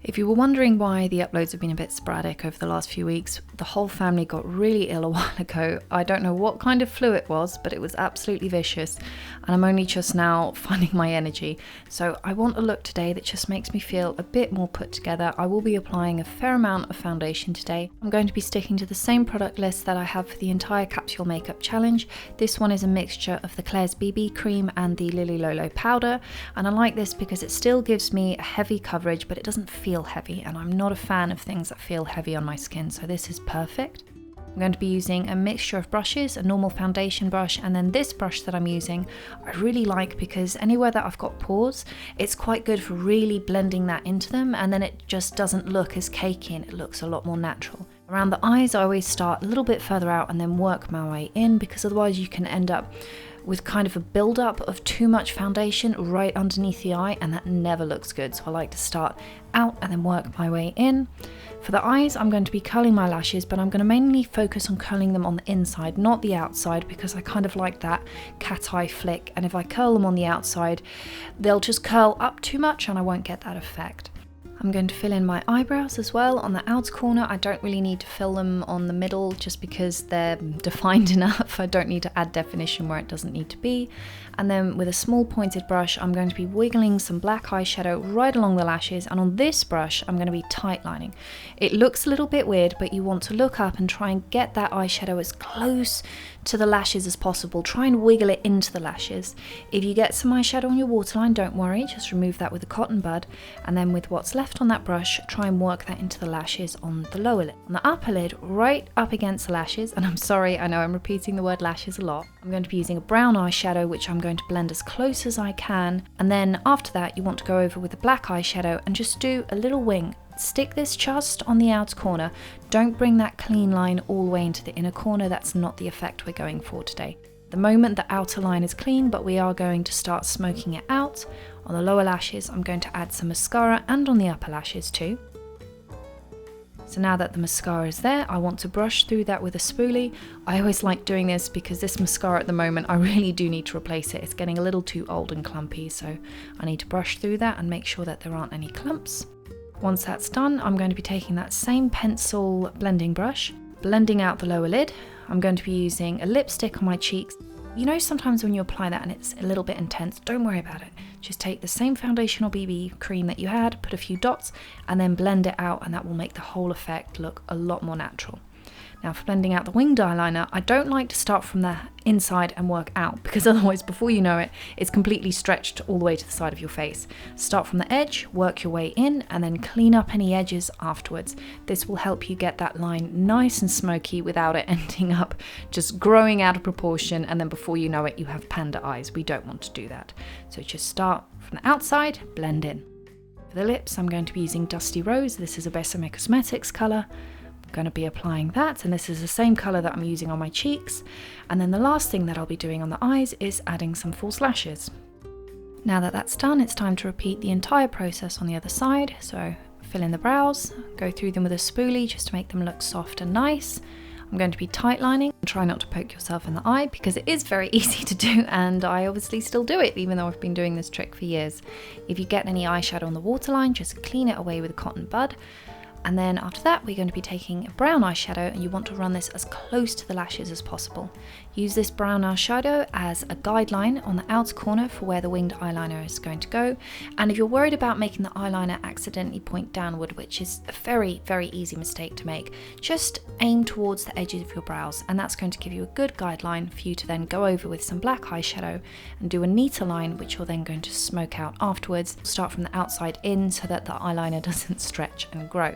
If you were wondering why the uploads have been a bit sporadic over the last few weeks, the whole family got really ill a while ago. I don't know what kind of flu it was, but it was absolutely vicious, and I'm only just now finding my energy. So I want a look today that just makes me feel a bit more put together. I will be applying a fair amount of foundation today. I'm going to be sticking to the same product list that I have for the entire Capsule Makeup Challenge. This one is a mixture of the Claire's BB cream and the Lily Lolo powder, and I like this because it still gives me a heavy coverage, but it doesn't feel heavy, and I'm not a fan of things that feel heavy on my skin, so this is perfect. I'm going to be using a mixture of brushes, a normal foundation brush, and then this brush that I'm using I really like because anywhere that I've got pores, it's quite good for really blending that into them, and then it just doesn't look as cakey and it looks a lot more natural. Around the eyes, I always start a little bit further out and then work my way in, because otherwise you can end up with kind of a build-up of too much foundation right underneath the eye, and that never looks good. So I like to start out and then work my way in. For the eyes, I'm going to be curling my lashes, but I'm going to mainly focus on curling them on the inside, not the outside, because I kind of like that cat eye flick, and if I curl them on the outside, they'll just curl up too much and I won't get that effect. I'm going to fill in my eyebrows as well on the outer corner. I don't really need to fill them on the middle just because they're defined enough. I don't need to add definition where it doesn't need to be. And then with a small pointed brush, I'm going to be wiggling some black eyeshadow right along the lashes, and on this brush I'm going to be tight lining. It looks a little bit weird, but you want to look up and try and get that eyeshadow as close to the lashes as possible. Try and wiggle it into the lashes. If you get some eyeshadow on your waterline, don't worry, just remove that with a cotton bud, and then with what's left on that brush, try and work that into the lashes on the lower lid. On the upper lid, right up against the lashes, and I'm sorry, I know I'm repeating the word lashes a lot, I'm going to be using a brown eyeshadow, which I'm going to blend as close as I can, and then after that you want to go over with a black eyeshadow and just do a little wing. Stick this just on the outer corner. Don't bring that clean line all the way into the inner corner. That's not the effect we're going for today. The moment the outer line is clean, but we are going to start smoking it out. On the lower lashes, I'm going to add some mascara, and on the upper lashes too. So now that the mascara is there, I want to brush through that with a spoolie. I always like doing this because this mascara at the moment, I really do need to replace it. It's getting a little too old and clumpy, so I need to brush through that and make sure that there aren't any clumps. Once that's done, I'm going to be taking that same pencil blending brush, blending out the lower lid. I'm going to be using a lipstick on my cheeks. You know, sometimes when you apply that and it's a little bit intense, don't worry about it. Just take the same foundation or BB cream that you had, put a few dots, and then blend it out, and that will make the whole effect look a lot more natural. Now for blending out the winged eyeliner, I don't like to start from the inside and work out, because otherwise before you know it, it's completely stretched all the way to the side of your face. Start from the edge, work your way in, and then clean up any edges afterwards. This will help you get that line nice and smoky without it ending up just growing out of proportion, and then before you know it, you have panda eyes. We don't want to do that. So just start from the outside, blend in. For the lips, I'm going to be using Dusty Rose. This is a Besame Cosmetics colour. Going to be applying that, and this is the same colour that I'm using on my cheeks. And then the last thing that I'll be doing on the eyes is adding some false lashes. Now that that's done, it's time to repeat the entire process on the other side. So fill in the brows, go through them with a spoolie just to make them look soft and nice. I'm going to be tight lining. Try not to poke yourself in the eye because it is very easy to do, and I obviously still do it even though I've been doing this trick for years. If you get any eyeshadow on the waterline, just clean it away with a cotton bud. And then after that, we're going to be taking a brown eyeshadow, and you want to run this as close to the lashes as possible. Use this brown eyeshadow as a guideline on the outer corner for where the winged eyeliner is going to go. And if you're worried about making the eyeliner accidentally point downward, which is a very, very easy mistake to make, just aim towards the edges of your brows, and that's going to give you a good guideline for you to then go over with some black eyeshadow and do a neater line, which you're then going to smoke out afterwards. Start from the outside in so that the eyeliner doesn't stretch and grow.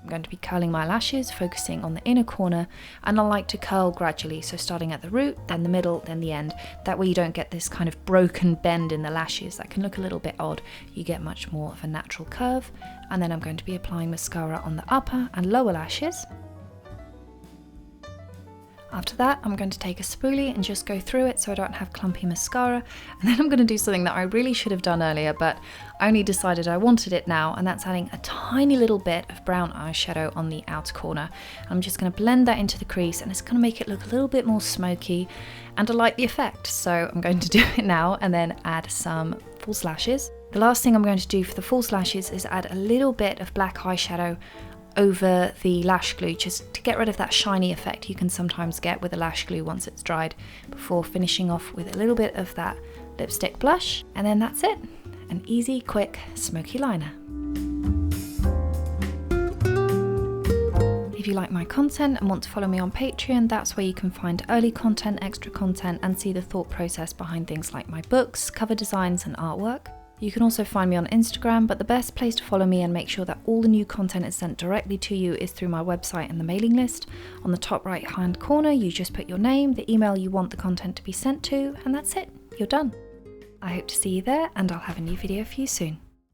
I'm going to be curling my lashes, focusing on the inner corner, and I like to curl gradually, so starting at the root, then the middle, then the end. That way you don't get this kind of broken bend in the lashes that can look a little bit odd. You get much more of a natural curve. And then I'm going to be applying mascara on the upper and lower lashes. After that, I'm going to take a spoolie and just go through it so I don't have clumpy mascara. And then I'm going to do something that I really should have done earlier, but I only decided I wanted it now, and that's adding a tiny little bit of brown eyeshadow on the outer corner. I'm just going to blend that into the crease, and it's going to make it look a little bit more smoky, and I like the effect. So I'm going to do it now and then add some false lashes. The last thing I'm going to do for the false lashes is add a little bit of black eyeshadow over the lash glue, just to get rid of that shiny effect you can sometimes get with the lash glue once it's dried, before finishing off with a little bit of that lipstick blush. And then that's it, an easy, quick, smoky liner. If you like my content and want to follow me on Patreon, that's where you can find early content, extra content, and see the thought process behind things like my books, cover designs, and artwork. You can also find me on Instagram, but the best place to follow me and make sure that all the new content is sent directly to you is through my website and the mailing list. On the top right hand corner, you just put your name, the email you want the content to be sent to, and that's it, you're done. I hope to see you there, and I'll have a new video for you soon.